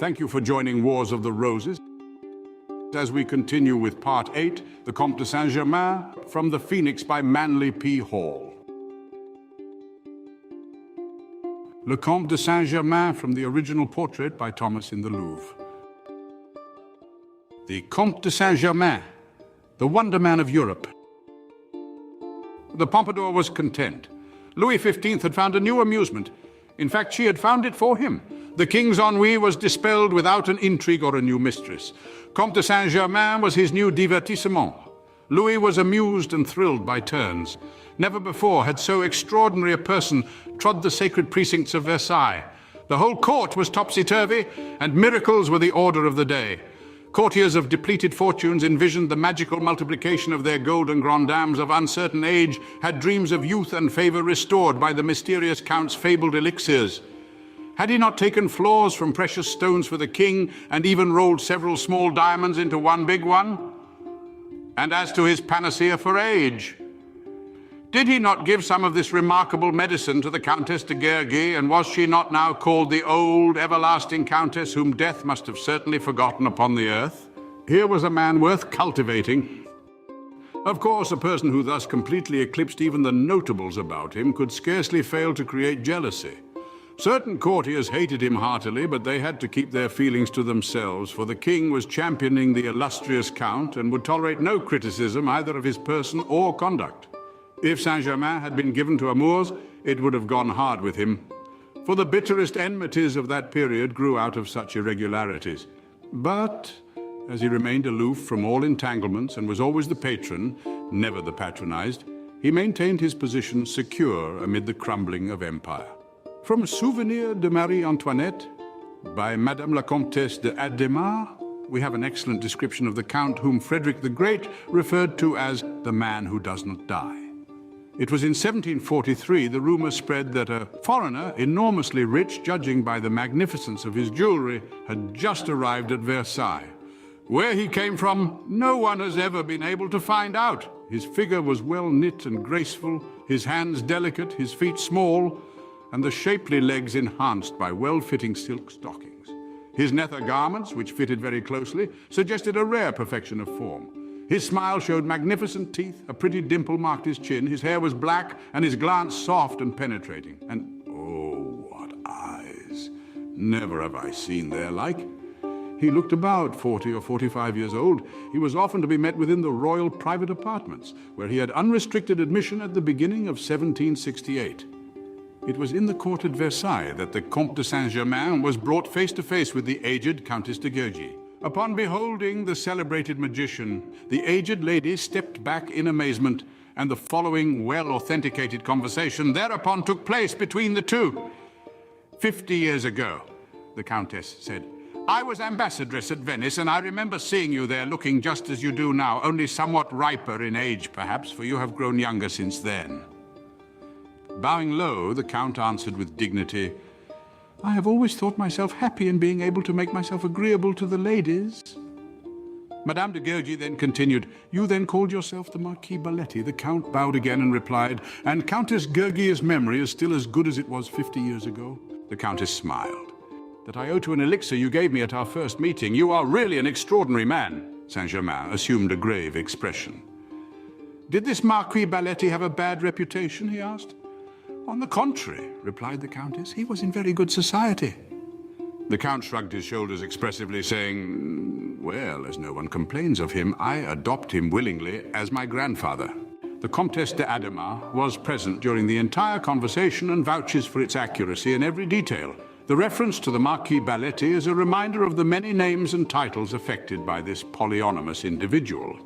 Thank you for joining Wars of the Roses. As we continue with Part 8, The Comte de St Germain, from The Phoenix by Manly P. Hall. Le Comte de St Germain, from the original portrait by Thomas in the Louvre. The Comte de St Germain, the wonder man of Europe. The Pompadour was content. Louis XV had found a new amusement. In fact, she had found it for him. The king's ennui was dispelled without an intrigue or a new mistress. Comte de St Germain was his new divertissement. Louis was amused and thrilled by turns. Never before had so extraordinary a person trod the sacred precincts of Versailles. The whole court was topsy-turvy, and miracles were the order of the day. Courtiers of depleted fortunes envisioned the magical multiplication of their golden grand dames of uncertain age, had dreams of youth and favor restored by the mysterious count's fabled elixirs. Had he not taken flaws from precious stones for the king, and even rolled several small diamonds into one big one? And as to his panacea for age, did he not give some of this remarkable medicine to the Countess de Gergy, and was she not now called the old, everlasting countess whom death must have certainly forgotten upon the earth? Here was a man worth cultivating. Of course, a person who thus completely eclipsed even the notables about him could scarcely fail to create jealousy. Certain courtiers hated him heartily, but they had to keep their feelings to themselves, for the king was championing the illustrious count and would tolerate no criticism either of his person or conduct. If Saint-Germain had been given to amours, it would have gone hard with him, for the bitterest enmities of that period grew out of such irregularities. But as he remained aloof from all entanglements and was always the patron, never the patronized, he maintained his position secure amid the crumbling of empire. From Souvenir de Marie Antoinette by Madame la Comtesse de Adhémar, we have an excellent description of the Count whom Frederick the Great referred to as the man who does not die. It was in 1743 the rumor spread that a foreigner, enormously rich, judging by the magnificence of his jewelry, had just arrived at Versailles. Where he came from, no one has ever been able to find out. His figure was well knit and graceful, his hands delicate, his feet small, and the shapely legs enhanced by well-fitting silk stockings. His nether garments, which fitted very closely, suggested a rare perfection of form. His smile showed magnificent teeth, a pretty dimple marked his chin, his hair was black, and his glance soft and penetrating. And oh, what eyes! Never have I seen their like. He looked about 40 or 45 years old. He was often to be met within the royal private apartments, where he had unrestricted admission at the beginning of 1768. It was in the court at Versailles that the Comte de St Germain was brought face to face with the aged Countess de Gergy. Upon beholding the celebrated magician, the aged lady stepped back in amazement, and the following well-authenticated conversation thereupon took place between the two. 50 years ago, the Countess said, I was ambassadress at Venice, and I remember seeing you there looking just as you do now, only somewhat riper in age, perhaps, for you have grown younger since then. Bowing low, the Count answered with dignity, I have always thought myself happy in being able to make myself agreeable to the ladies. Madame de Gergy then continued, You then called yourself the Marquis Balletti. The Count bowed again and replied, And Countess Gergy's memory is still as good as it was 50 years ago. The Countess smiled. That I owe to an elixir you gave me at our first meeting. You are really an extraordinary man. Saint-Germain assumed a grave expression. Did this Marquis Balletti have a bad reputation, he asked. On the contrary, replied the Countess, he was in very good society. The Count shrugged his shoulders expressively, saying, Well, as no one complains of him, I adopt him willingly as my grandfather. The Comtesse de Adhémar was present during the entire conversation and vouches for its accuracy in every detail. The reference to the Marquis Balletti is a reminder of the many names and titles affected by this polyonymous individual.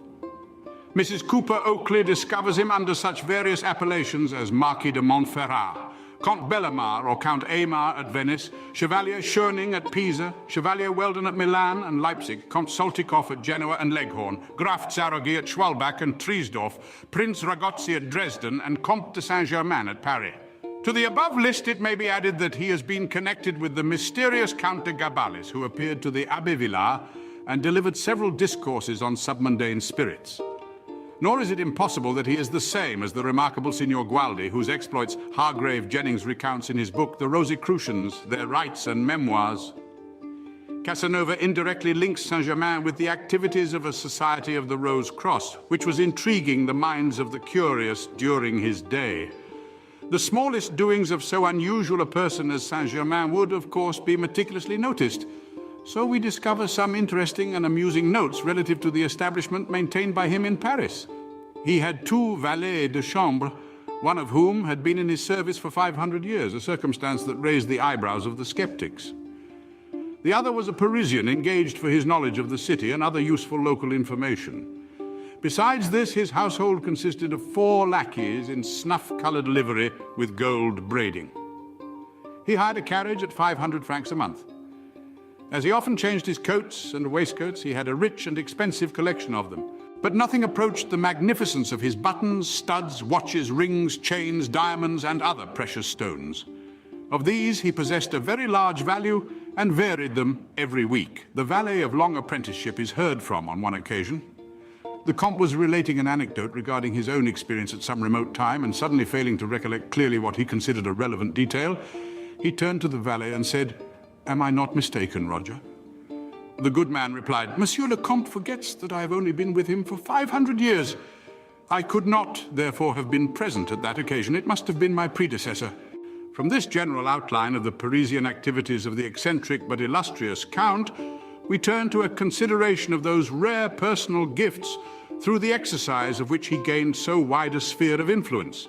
Mrs. Cooper Oakley discovers him under such various appellations as Marquis de Montferrat, Comte Bellemare or Count Aymar at Venice, Chevalier Schöning at Pisa, Chevalier Weldon at Milan and Leipzig, Comte Soltikoff at Genoa and Leghorn, Graf Zaroghi at Schwalbach and Triesdorf, Prince Ragozzi at Dresden, and Comte de St Germain at Paris. To the above list it may be added that he has been connected with the mysterious Count de Gabalis, who appeared to the Abbé Villars and delivered several discourses on submundane spirits. Nor is it impossible that he is the same as the remarkable Signor Gualdi, whose exploits Hargrave Jennings recounts in his book The Rosicrucians, Their Rites and Memoirs. Casanova indirectly links Saint-Germain with the activities of a Society of the Rose Cross, which was intriguing the minds of the curious during his day. The smallest doings of so unusual a person as Saint-Germain would, of course, be meticulously noticed. So we discover some interesting and amusing notes relative to the establishment maintained by him in Paris. He had 2 valets de chambre, one of whom had been in his service for 500 years, a circumstance that raised the eyebrows of the skeptics. The other was a Parisian engaged for his knowledge of the city and other useful local information. Besides this, his household consisted of 4 lackeys in snuff-colored livery with gold braiding. He hired a carriage at 500 francs a month. As he often changed his coats and waistcoats, he had a rich and expensive collection of them. But nothing approached the magnificence of his buttons, studs, watches, rings, chains, diamonds, and other precious stones. Of these, he possessed a very large value and varied them every week. The valet of long apprenticeship is heard from on one occasion. The Comte was relating an anecdote regarding his own experience at some remote time, and suddenly failing to recollect clearly what he considered a relevant detail, he turned to the valet and said, "Am I not mistaken, Roger?" The good man replied, "Monsieur le Comte forgets that I have only been with him for 500 years. I could not, therefore, have been present at that occasion. It must have been my predecessor." From this general outline of the Parisian activities of the eccentric but illustrious Count, we turn to a consideration of those rare personal gifts through the exercise of which he gained so wide a sphere of influence.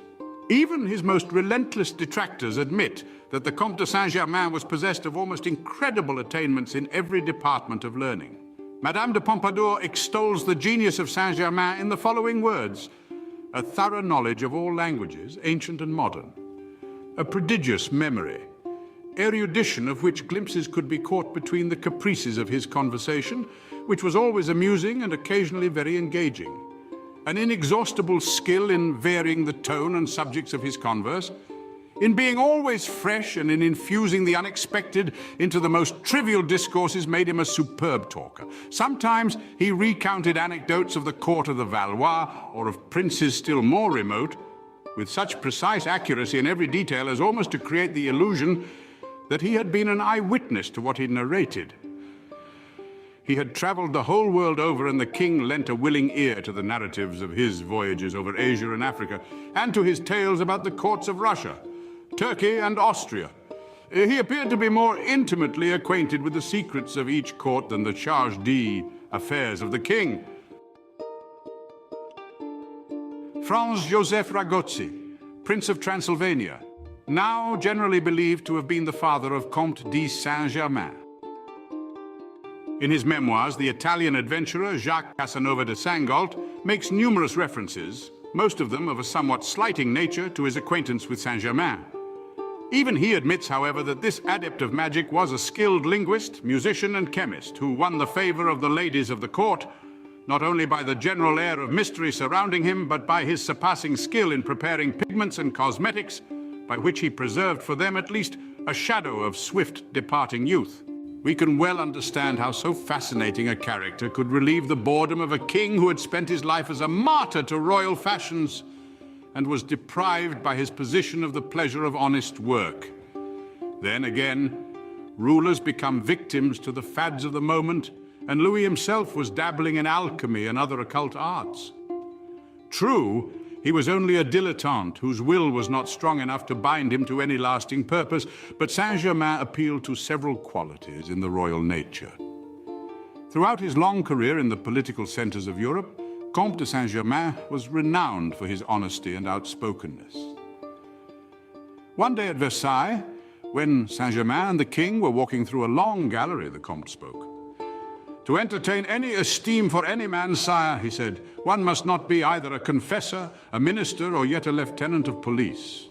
Even his most relentless detractors admit that the Comte de St Germain was possessed of almost incredible attainments in every department of learning. Madame de Pompadour extols the genius of Saint-Germain in the following words: "A thorough knowledge of all languages, ancient and modern. A prodigious memory, erudition of which glimpses could be caught between the caprices of his conversation, which was always amusing and occasionally very engaging. An inexhaustible skill in varying the tone and subjects of his converse, in being always fresh and in infusing the unexpected into the most trivial discourses made him a superb talker. Sometimes he recounted anecdotes of the court of the Valois or of princes still more remote, with such precise accuracy in every detail as almost to create the illusion that he had been an eyewitness to what he narrated. He had traveled the whole world over, and the king lent a willing ear to the narratives of his voyages over Asia and Africa, and to his tales about the courts of Russia, Turkey, and Austria. He appeared to be more intimately acquainted with the secrets of each court than the charge d'affaires of the king. Franz Joseph Ragozzi, Prince of Transylvania, now generally believed to have been the father of Comte de St Germain. In his memoirs, the Italian adventurer Jacques Casanova de Saint-Galt makes numerous references, most of them of a somewhat slighting nature, to his acquaintance with Saint-Germain. Even he admits, however, that this adept of magic was a skilled linguist, musician, and chemist who won the favor of the ladies of the court, not only by the general air of mystery surrounding him, but by his surpassing skill in preparing pigments and cosmetics, by which he preserved for them at least a shadow of swift departing youth. We can well understand how so fascinating a character could relieve the boredom of a king who had spent his life as a martyr to royal fashions and was deprived by his position of the pleasure of honest work. Then again, rulers become victims to the fads of the moment, and Louis himself was dabbling in alchemy and other occult arts. True, he was only a dilettante whose will was not strong enough to bind him to any lasting purpose, but Saint-Germain appealed to several qualities in the royal nature. Throughout his long career in the political centers of Europe, Comte de St Germain was renowned for his honesty and outspokenness. One day at Versailles, when Saint-Germain and the king were walking through a long gallery, the Comte spoke. "To entertain any esteem for any man, sire," he said, "one must not be either a confessor, a minister, or yet a lieutenant of police."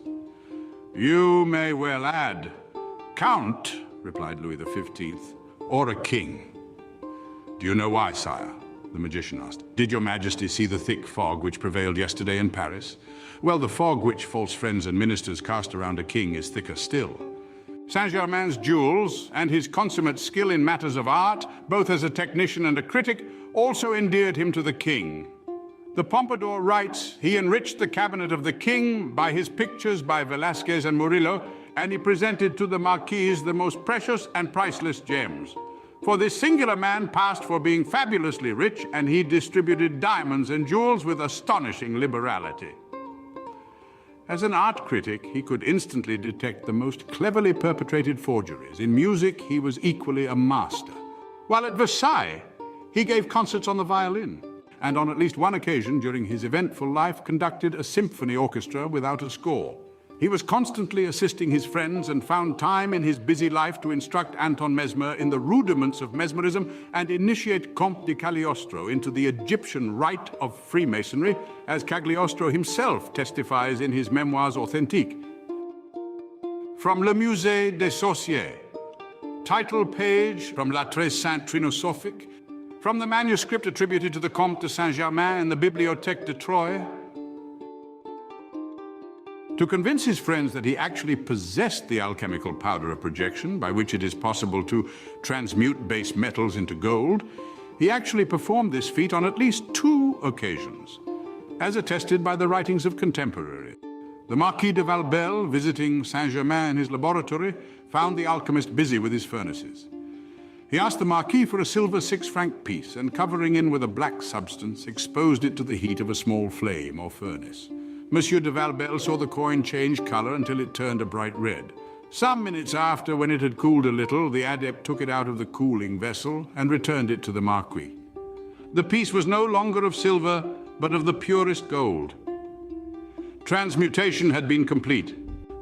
"You may well add, Count," replied Louis XV, "or a king." "Do you know why, sire?" the magician asked. "Did your majesty see the thick fog which prevailed yesterday in Paris? Well, the fog which false friends and ministers cast around a king is thicker still. Saint-Germain's jewels and his consummate skill in matters of art, both as a technician and a critic, also endeared him to the king. The Pompadour writes, he enriched the cabinet of the king by his pictures by Velasquez and Murillo, and he presented to the marquise the most precious and priceless gems. For this singular man passed for being fabulously rich, and he distributed diamonds and jewels with astonishing liberality. As an art critic, he could instantly detect the most cleverly perpetrated forgeries. In music, he was equally a master. While at Versailles, he gave concerts on the violin, and on at least one occasion during his eventful life conducted a symphony orchestra without a score. He was constantly assisting his friends and found time in his busy life to instruct Anton Mesmer in the rudiments of mesmerism and initiate Comte de Cagliostro into the Egyptian rite of Freemasonry, as Cagliostro himself testifies in his memoirs Authentique. From Le Musée des Sorciers, title page from La Très Sainte Trinosophique, from the manuscript attributed to the Comte de St Germain in the Bibliothèque de Troyes. To convince his friends that he actually possessed the alchemical powder of projection, by which it is possible to transmute base metals into gold, he actually performed this feat on at least 2 occasions, as attested by the writings of contemporaries. The Marquis de Valbel, visiting Saint-Germain in his laboratory, found the alchemist busy with his furnaces. He asked the Marquis for a silver 6-franc piece, and covering it with a black substance, exposed it to the heat of a small flame or furnace. Monsieur de Valbel saw the coin change color until it turned a bright red. Some minutes after, when it had cooled a little, the adept took it out of the cooling vessel and returned it to the Marquis. The piece was no longer of silver, but of the purest gold. Transmutation had been complete.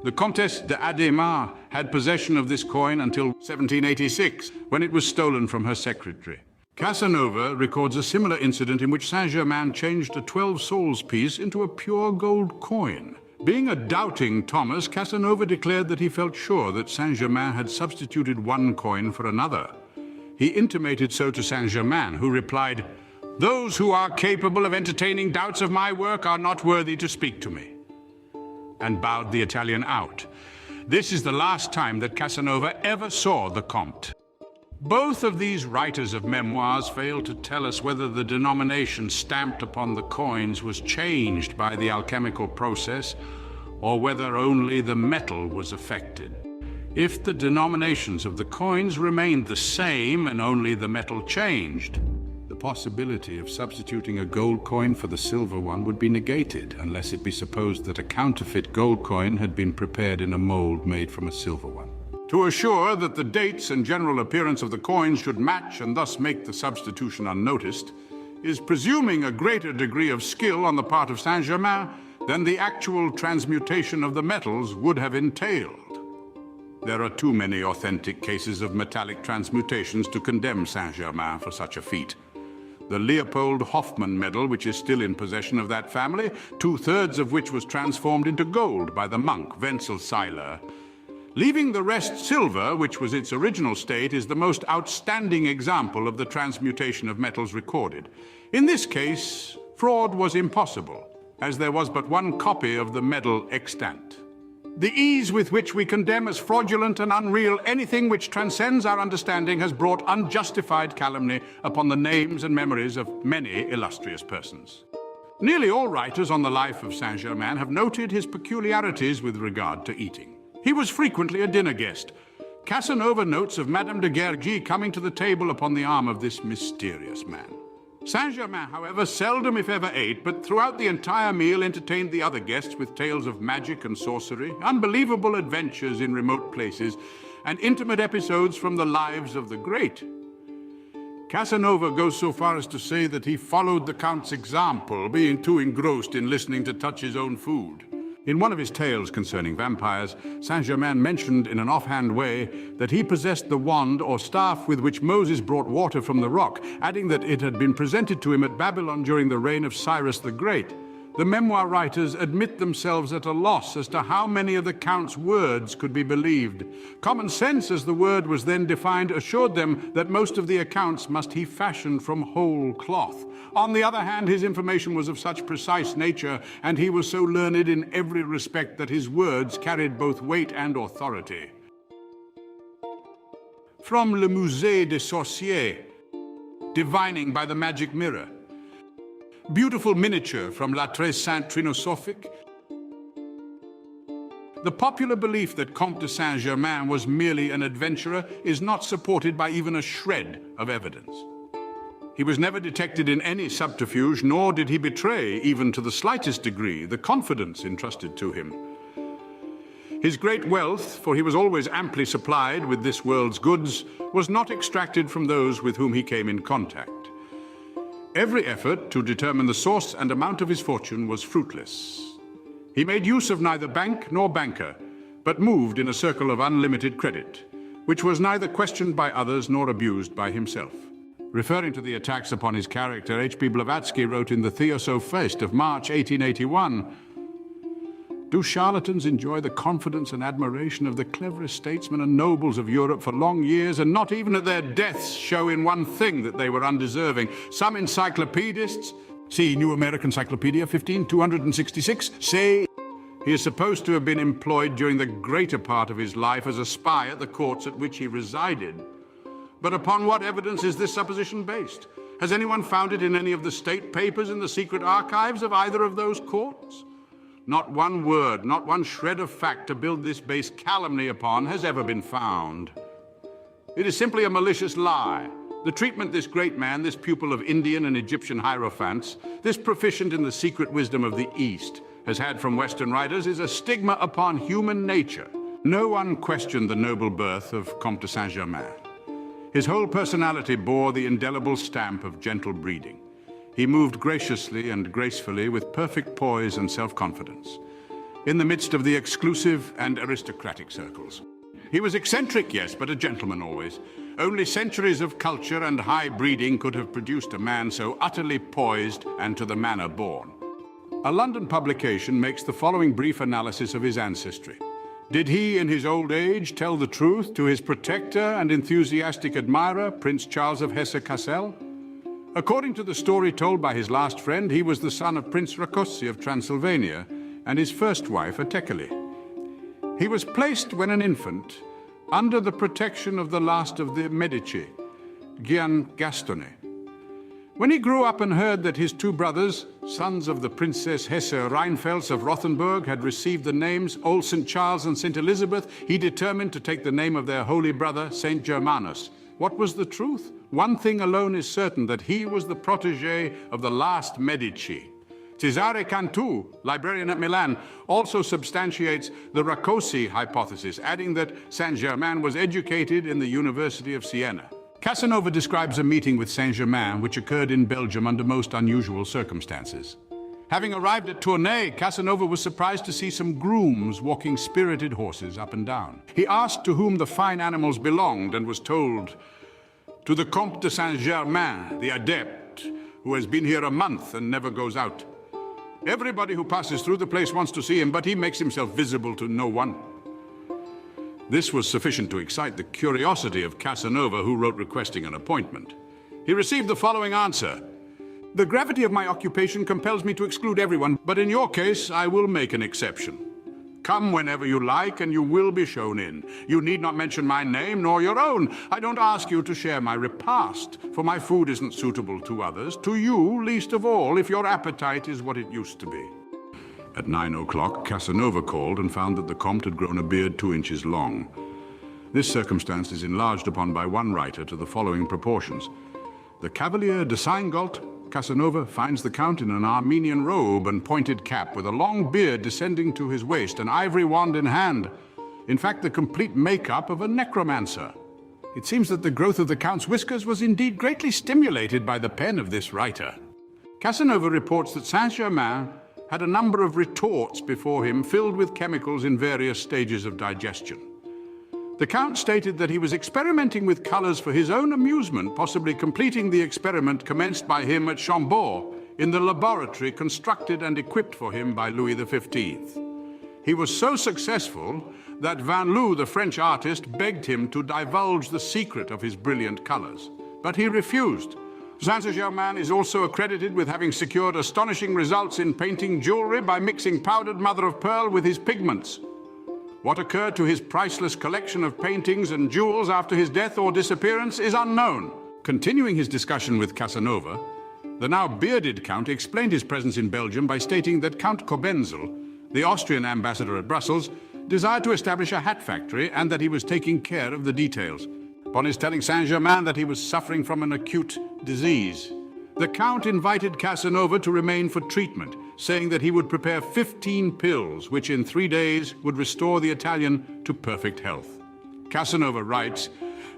The Comtesse d'Adhémar had possession of this coin until 1786, when it was stolen from her secretary. Casanova records a similar incident in which Saint-Germain changed a 12-sols piece into a pure gold coin. Being a doubting Thomas, Casanova declared that he felt sure that Saint-Germain had substituted one coin for another. He intimated so to Saint-Germain, who replied, "Those who are capable of entertaining doubts of my work are not worthy to speak to me," and bowed the Italian out. This is the last time that Casanova ever saw the Comte. Both of these writers of memoirs fail to tell us whether the denomination stamped upon the coins was changed by the alchemical process, or whether only the metal was affected. If the denominations of the coins remained the same and only the metal changed, the possibility of substituting a gold coin for the silver one would be negated, unless it be supposed that a counterfeit gold coin had been prepared in a mold made from a silver one. To assure that the dates and general appearance of the coins should match and thus make the substitution unnoticed, is presuming a greater degree of skill on the part of Saint-Germain than the actual transmutation of the metals would have entailed. There are too many authentic cases of metallic transmutations to condemn Saint-Germain for such a feat. The Leopold Hoffmann medal, which is still in possession of that family, 2/3 of which was transformed into gold by the monk Wenzel Seiler. Leaving the rest silver, which was its original state, is the most outstanding example of the transmutation of metals recorded. In this case, fraud was impossible, as there was but one copy of the medal extant. The ease with which we condemn as fraudulent and unreal anything which transcends our understanding has brought unjustified calumny upon the names and memories of many illustrious persons. Nearly all writers on the life of Saint-Germain have noted his peculiarities with regard to eating. He was frequently a dinner guest. Casanova notes of Madame de Gergy coming to the table upon the arm of this mysterious man. Saint-Germain, however, seldom if ever ate, but throughout the entire meal entertained the other guests with tales of magic and sorcery, unbelievable adventures in remote places, and intimate episodes from the lives of the great. Casanova goes so far as to say that he followed the Count's example, being too engrossed in listening to touch his own food. In one of his tales concerning vampires, Saint-Germain mentioned in an offhand way that he possessed the wand or staff with which Moses brought water from the rock, adding that it had been presented to him at Babylon during the reign of Cyrus the Great. The memoir writers admit themselves at a loss as to how many of the Count's words could be believed. Common sense, as the word was then defined, assured them that most of the accounts must he fashion from whole cloth. On the other hand, his information was of such precise nature, and he was so learned in every respect, that his words carried both weight and authority. From Le Musée des Sorciers, Divining by the Magic Mirror. Beautiful miniature from La Très Sainte Trinosophique. The popular belief that Comte de St Germain was merely an adventurer is not supported by even a shred of evidence. He was never detected in any subterfuge, nor did he betray, even to the slightest degree, the confidence entrusted to him. His great wealth, for he was always amply supplied with this world's goods, was not extracted from those with whom he came in contact. Every effort to determine the source and amount of his fortune was fruitless. He made use of neither bank nor banker, but moved in a circle of unlimited credit, which was neither questioned by others nor abused by himself. Referring to the attacks upon his character, H.P. Blavatsky wrote in the Theosophist of March 1881, "Do charlatans enjoy the confidence and admiration of the cleverest statesmen and nobles of Europe for long years, and not even at their deaths show in one thing that they were undeserving? Some encyclopedists, see New American Encyclopedia 15266, say he is supposed to have been employed during the greater part of his life as a spy at the courts at which he resided. But upon what evidence is this supposition based? Has anyone found it in any of the state papers in the secret archives of either of those courts? Not one word, not one shred of fact to build this base calumny upon has ever been found. It is simply a malicious lie. The treatment this great man, this pupil of Indian and Egyptian hierophants, this proficient in the secret wisdom of the East, has had from Western writers is a stigma upon human nature. No one questioned the noble birth of Comte de St Germain. His whole personality bore the indelible stamp of gentle breeding. He moved graciously and gracefully with perfect poise and self-confidence, in the midst of the exclusive and aristocratic circles. He was eccentric, yes, but a gentleman always. Only centuries of culture and high breeding could have produced a man so utterly poised and to the manner born. A London publication makes the following brief analysis of his ancestry. Did he, in his old age, tell the truth to his protector and enthusiastic admirer, Prince Charles of Hesse-Kassel? According to the story told by his last friend, he was the son of Prince Rákóczi of Transylvania and his first wife, Thekla. He was placed, when an infant, under the protection of the last of the Medici, Gian Gastone. When he grew up and heard that his two brothers, sons of the Princess Hesse-Rheinfels of Rothenburg, had received the names Old St. Charles and St. Elizabeth, he determined to take the name of their holy brother, St. Germanus. What was the truth? One thing alone is certain, that he was the protégé of the last Medici. Cesare Cantu, librarian at Milan, also substantiates the Rákóczi hypothesis, adding that Saint-Germain was educated in the University of Siena. Casanova describes a meeting with Saint-Germain which occurred in Belgium under most unusual circumstances. Having arrived at Tournai, Casanova was surprised to see some grooms walking spirited horses up and down. He asked to whom the fine animals belonged and was told, "To the Comte de St Germain, the adept, who has been here a month and never goes out. Everybody who passes through the place wants to see him, but he makes himself visible to no one." This was sufficient to excite the curiosity of Casanova, who wrote requesting an appointment. He received the following answer: "The gravity of my occupation compels me to exclude everyone, but in your case I will make an exception. Come whenever you like, and you will be shown in. You need not mention my name nor your own. I don't ask you to share my repast, for my food isn't suitable to others, to you least of all, if your appetite is what it used to be." At 9 o'clock, Casanova called and found that the Comte had grown a beard 2 inches long. This circumstance is enlarged upon by one writer to the following proportions. The Cavalier de Seingold, Casanova, finds the Count in an Armenian robe and pointed cap, with a long beard descending to his waist, an ivory wand in hand. In fact, the complete make-up of a necromancer. It seems that the growth of the Count's whiskers was indeed greatly stimulated by the pen of this writer. Casanova reports that Saint-Germain had a number of retorts before him filled with chemicals in various stages of digestion. The Count stated that he was experimenting with colors for his own amusement, possibly completing the experiment commenced by him at Chambord in the laboratory constructed and equipped for him by Louis XV. He was so successful that Van Loo, the French artist, begged him to divulge the secret of his brilliant colors, but he refused. Saint-Germain is also accredited with having secured astonishing results in painting jewelry by mixing powdered mother of pearl with his pigments. What occurred to his priceless collection of paintings and jewels after his death or disappearance is unknown. Continuing his discussion with Casanova, the now bearded Count explained his presence in Belgium by stating that Count Cobenzl, the Austrian ambassador at Brussels, desired to establish a hat factory and that he was taking care of the details. Upon his telling Saint Germain that he was suffering from an acute disease, the Count invited Casanova to remain for treatment, saying that he would prepare 15 pills, which in 3 days would restore the Italian to perfect health. Casanova writes,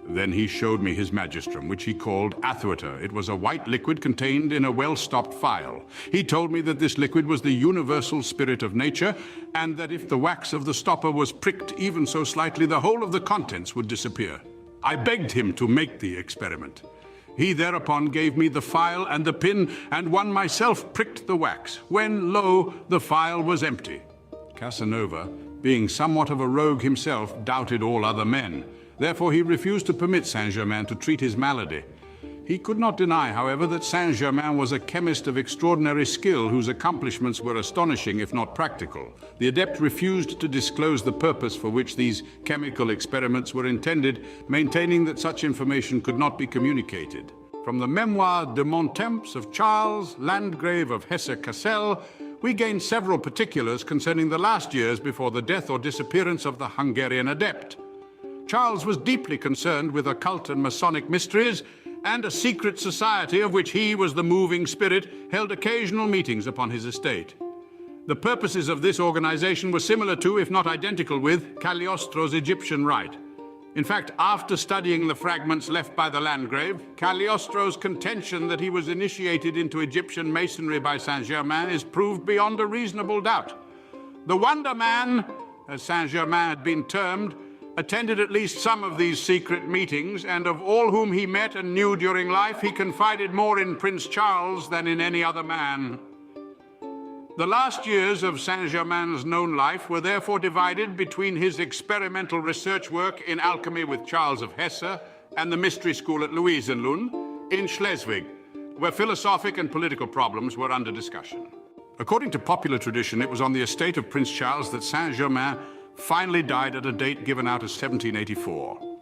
"Then he showed me his magistrum, which he called athueter. It was a white liquid contained in a well-stopped phial. He told me that this liquid was the universal spirit of nature, and that if the wax of the stopper was pricked even so slightly, the whole of the contents would disappear. I begged him to make the experiment. He thereupon gave me the phial and the pin, and one myself pricked the wax, when, lo, the phial was empty." Casanova, being somewhat of a rogue himself, doubted all other men. Therefore he refused to permit Saint-Germain to treat his malady. He could not deny, however, that Saint-Germain was a chemist of extraordinary skill whose accomplishments were astonishing, if not practical. The adept refused to disclose the purpose for which these chemical experiments were intended, maintaining that such information could not be communicated. From the Memoir de Montemps of Charles, Landgrave of Hesse-Cassel, we gain several particulars concerning the last years before the death or disappearance of the Hungarian adept. Charles was deeply concerned with occult and Masonic mysteries, and a secret society of which he was the moving spirit held occasional meetings upon his estate. The purposes of this organization were similar to, if not identical with, Cagliostro's Egyptian rite. In fact, after studying the fragments left by the Landgrave, Cagliostro's contention that he was initiated into Egyptian masonry by Saint-Germain is proved beyond a reasonable doubt. The Wonder Man, as Saint-Germain had been termed, attended at least some of these secret meetings, and of all whom he met and knew during life, he confided more in Prince Charles than in any other man. The last years of Saint-Germain's known life were therefore divided between his experimental research work in alchemy with Charles of Hesse and the mystery school at Louisenlund in Schleswig, where philosophic and political problems were under discussion. According to popular tradition, it was on the estate of Prince Charles that Saint-Germain finally died at a date given out as 1784.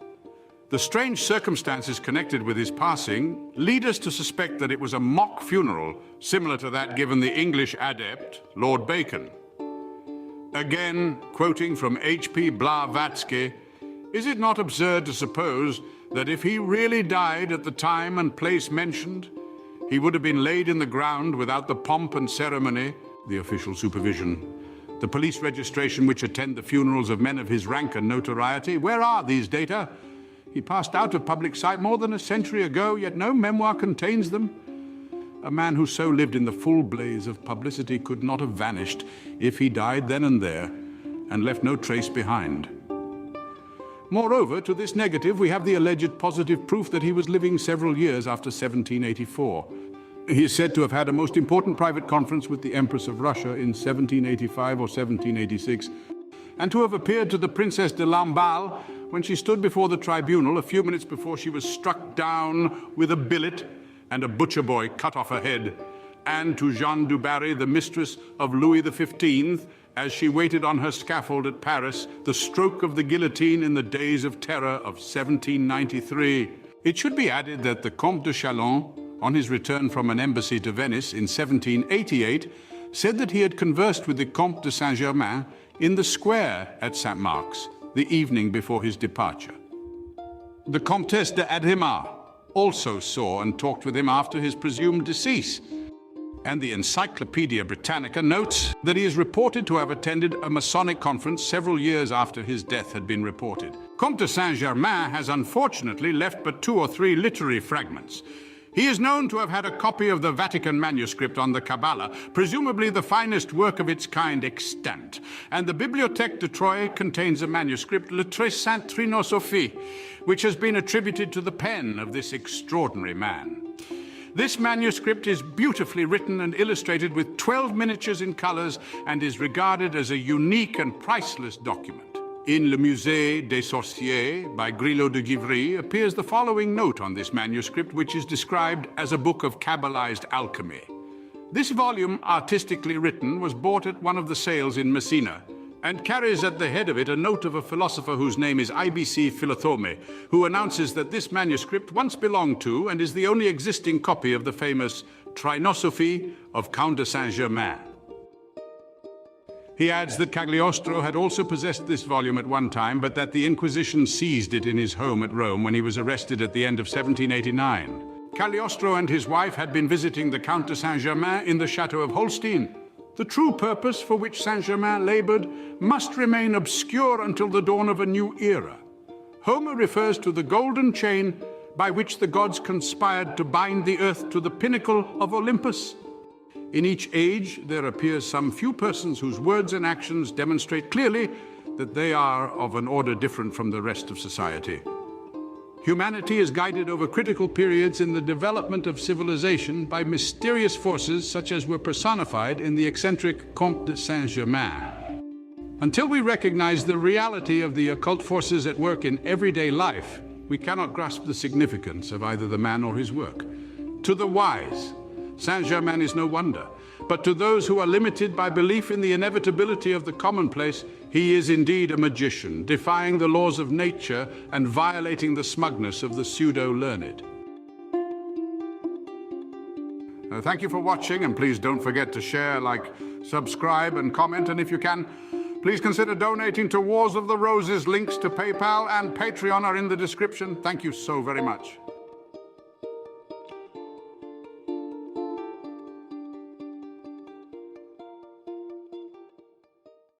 The strange circumstances connected with his passing lead us to suspect that it was a mock funeral similar to that given the English adept, Lord Bacon. Again, quoting from H.P. Blavatsky, is it not absurd to suppose that if he really died at the time and place mentioned, he would have been laid in the ground without the pomp and ceremony, the official supervision, the police registration which attend the funerals of men of his rank and notoriety? Where are these data? He passed out of public sight more than a century ago, yet no memoir contains them. A man who so lived in the full blaze of publicity could not have vanished if he died then and there and left no trace behind. Moreover, to this negative, we have the alleged positive proof that he was living several years after 1784. He is said to have had a most important private conference with the Empress of Russia in 1785 or 1786, and to have appeared to the Princess de Lamballe when she stood before the tribunal a few minutes before she was struck down with a billet and a butcher boy cut off her head, and to Jeanne du Barry, the mistress of Louis XV, as she waited on her scaffold at Paris, the stroke of the guillotine in the days of terror of 1793. It should be added that the Comte de Chalon, on his return from an embassy to Venice in 1788, said that he had conversed with the Comte de St Germain in the square at St Mark's the evening before his departure. The Comtesse de Adhemar also saw and talked with him after his presumed decease, and the Encyclopedia Britannica notes that he is reported to have attended a Masonic conference several years after his death had been reported. Comte de St Germain has unfortunately left but 2 or 3 literary fragments. He is known to have had a copy of the Vatican manuscript on the Kabbalah, presumably the finest work of its kind extant, and the Bibliothèque de Troyes contains a manuscript, Le Très Sainte Trinosophie, which has been attributed to the pen of this extraordinary man. This manuscript is beautifully written and illustrated with 12 miniatures in colors and is regarded as a unique and priceless document. In Le Musée des Sorciers by Grillo de Givry appears the following note on this manuscript, which is described as a book of Kabbalized alchemy. This volume, artistically written, was bought at one of the sales in Messina, and carries at the head of it a note of a philosopher whose name is IBC Philothome, who announces that this manuscript once belonged to and is the only existing copy of the famous Trinosophie of Count de St Germain. He adds that Cagliostro had also possessed this volume at one time, but that the Inquisition seized it in his home at Rome when he was arrested at the end of 1789. Cagliostro and his wife had been visiting the Comte de St Germain in the chateau of Holstein. The true purpose for which Saint-Germain labored must remain obscure until the dawn of a new era. Homer refers to the golden chain by which the gods conspired to bind the earth to the pinnacle of Olympus. In each age, there appears some few persons whose words and actions demonstrate clearly that they are of an order different from the rest of society. Humanity is guided over critical periods in the development of civilization by mysterious forces such as were personified in the eccentric Comte de St Germain. Until we recognize the reality of the occult forces at work in everyday life, we cannot grasp the significance of either the man or his work. To the wise, Saint-Germain is no wonder, but to those who are limited by belief in the inevitability of the commonplace, he is indeed a magician, defying the laws of nature and violating the smugness of the pseudo-learned. Thank you for watching, and please don't forget to share, like, subscribe and comment, and if you can, please consider donating to Wars of the Roses. Links to PayPal and Patreon are in the description. Thank you so very much.